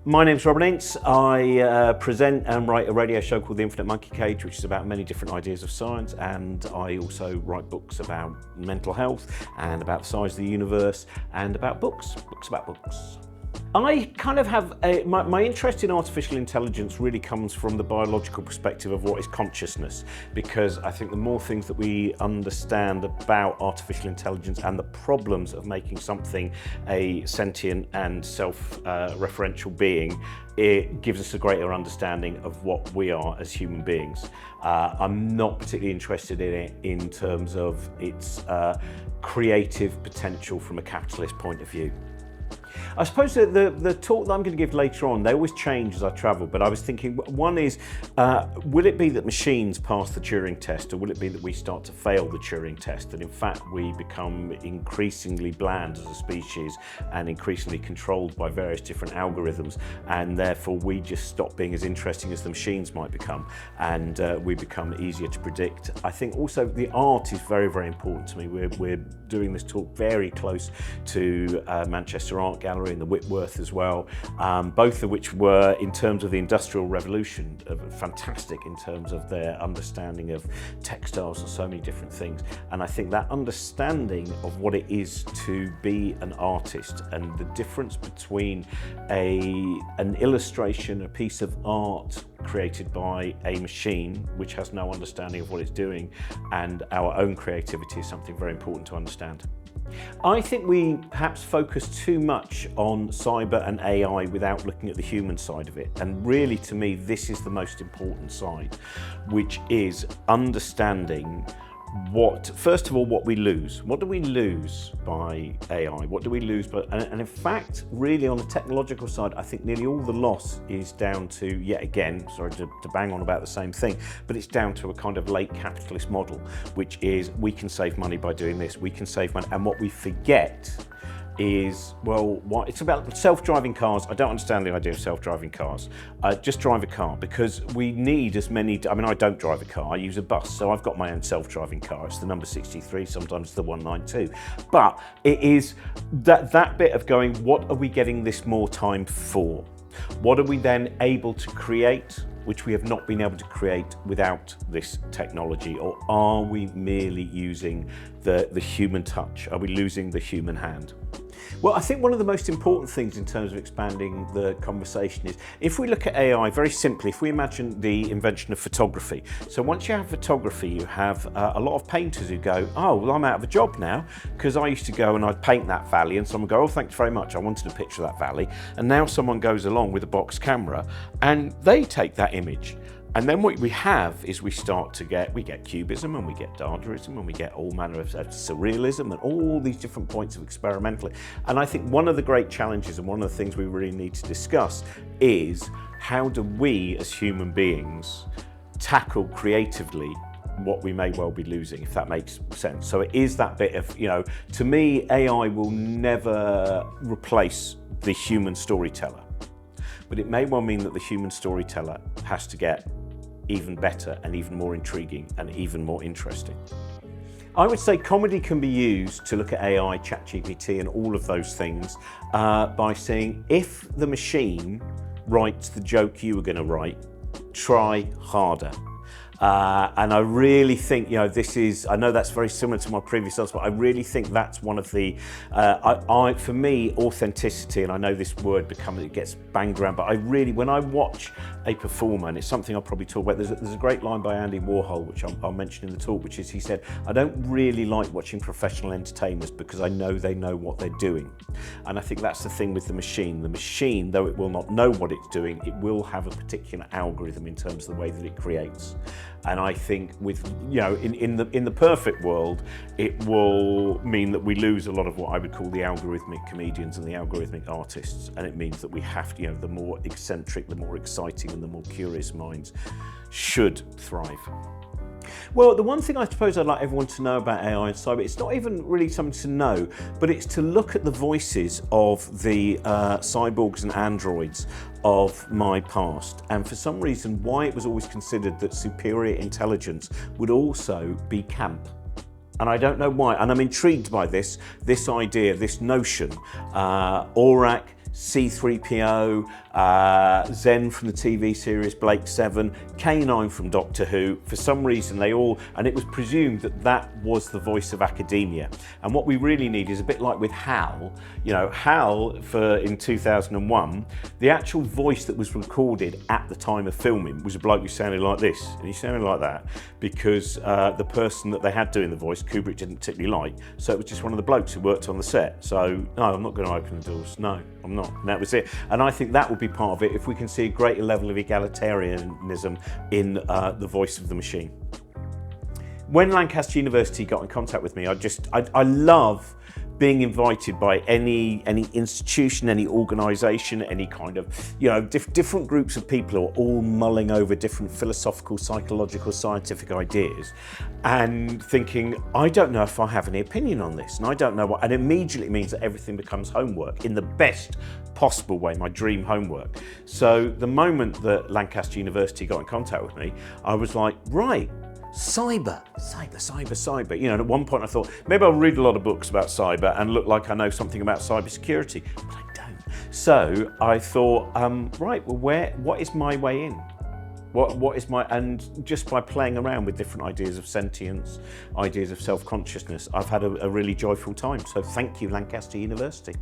My name's Robert Ince. I present and write a radio show called The Infinite Monkey Cage, which is about many different ideas of science, and I also write books about mental health and about the size of the universe and about books about books. I kind of have my interest in artificial intelligence really comes from the biological perspective of what is consciousness, because I think the more things that we understand about artificial intelligence and the problems of making something a sentient and self-referential being, it gives us a greater understanding of what we are as human beings. I'm not particularly interested in it in terms of its creative potential from a capitalist point of view. I suppose that the talk that I'm going to give later on, they always change as I travel, but I was thinking, one is, will it be that machines pass the Turing test, or will it be that we start to fail the Turing test, and in fact we become increasingly bland as a species and increasingly controlled by various different algorithms, and therefore we just stop being as interesting as the machines might become, and we become easier to predict. I think also the art is very, very important to me. We're doing this talk very close to Manchester Art Gallery and the Whitworth as well, both of which were, in terms of the Industrial Revolution, fantastic in terms of their understanding of textiles and so many different things. And I think that understanding of what it is to be an artist and the difference between an illustration, a piece of art created by a machine which has no understanding of what it's doing, and our own creativity is something very important to understand. I think we perhaps focus too much on cyber and AI without looking at the human side of it. And really, to me, this is the most important side, which is understanding first of all, what we lose. What do we lose by AI? What do we lose by, and in fact, really on the technological side, I think nearly all the loss is down to, yet again, sorry to bang on about the same thing, but it's down to a kind of late capitalist model, which is we can save money by doing this, we can save money, and what we forget is, well, it's about self-driving cars. I don't understand the idea of self-driving cars. Just drive a car, because we need as many, I mean, I don't drive a car, I use a bus, so I've got my own self-driving car. It's the number 63, sometimes the 192. But it is that bit of going, what are we getting this more time for? What are we then able to create which we have not been able to create without this technology? Or are we merely using the human touch? Are we losing the human hand? Well, I think one of the most important things in terms of expanding the conversation is, if we look at AI very simply, if we imagine the invention of photography. So once you have photography, you have a lot of painters who go, oh, well, I'm out of a job now, because I used to go and I'd paint that valley, and someone would go, oh, thanks very much, I wanted a picture of that valley. And now someone goes along with a box camera and they take that image. And then what we have is we get cubism, and we get Dadaism, and we get all manner of surrealism and all these different points of experimental. And I think one of the great challenges, and one of the things we really need to discuss, is how do we as human beings tackle creatively what we may well be losing, if that makes sense. So it is that bit of, to me, AI will never replace the human storyteller. But it may well mean that the human storyteller has to get even better and even more intriguing and even more interesting. I would say comedy can be used to look at AI, ChatGPT and all of those things by saying, if the machine writes the joke you were going to write, try harder. And I really think, I know that's very similar to my previous answer, but I really think that's one of the, for me, authenticity, and I know this word it gets banged around, but when I watch a performer, and it's something I'll probably talk about, there's a great line by Andy Warhol, which I'll mention in the talk, which is, he said, I don't really like watching professional entertainers because I know they know what they're doing. And I think that's the thing with the machine. The machine, though it will not know what it's doing, it will have a particular algorithm in terms of the way that it creates. And I think with, in the perfect world, it will mean that we lose a lot of what I would call the algorithmic comedians and the algorithmic artists. And it means that we have to, the more eccentric, the more exciting and the more curious minds should thrive. Well, the one thing I suppose I'd like everyone to know about AI and cyber, it's not even really something to know, but it's to look at the voices of the cyborgs and androids of my past. And for some reason, why it was always considered that superior intelligence would also be camp. And I don't know why, and I'm intrigued by this idea, this notion. Aurak, C-3PO, Zen from the TV series Blake 7, K9 from Doctor Who. For some reason they all, and it was presumed that that was the voice of academia. And what we really need is a bit like with Hal. You know, Hal in 2001, the actual voice that was recorded at the time of filming was a bloke who sounded like this, and he sounded like that because the person that they had doing the voice, Kubrick didn't particularly like, so it was just one of the blokes who worked on the set. So no, I'm not going to open the doors. No, I'm not. And that was it. And I think that would be part of it if we can see a greater level of egalitarianism in the voice of the machine. When Lancaster University got in contact with me, I love being invited by any institution, any organisation, any kind of, you know, different groups of people who are all mulling over different philosophical, psychological, scientific ideas and thinking, I don't know if I have any opinion on this, and I don't know what, and immediately means that everything becomes homework in the best possible way, my dream homework. So the moment that Lancaster University got in contact with me, I was like, right, cyber. You know, and at one point I thought, maybe I'll read a lot of books about cyber and look like I know something about cybersecurity, but I don't. So I thought, right, well, what is my way in? What is my, and just by playing around with different ideas of sentience, ideas of self-consciousness, I've had a really joyful time. So thank you, Lancaster University.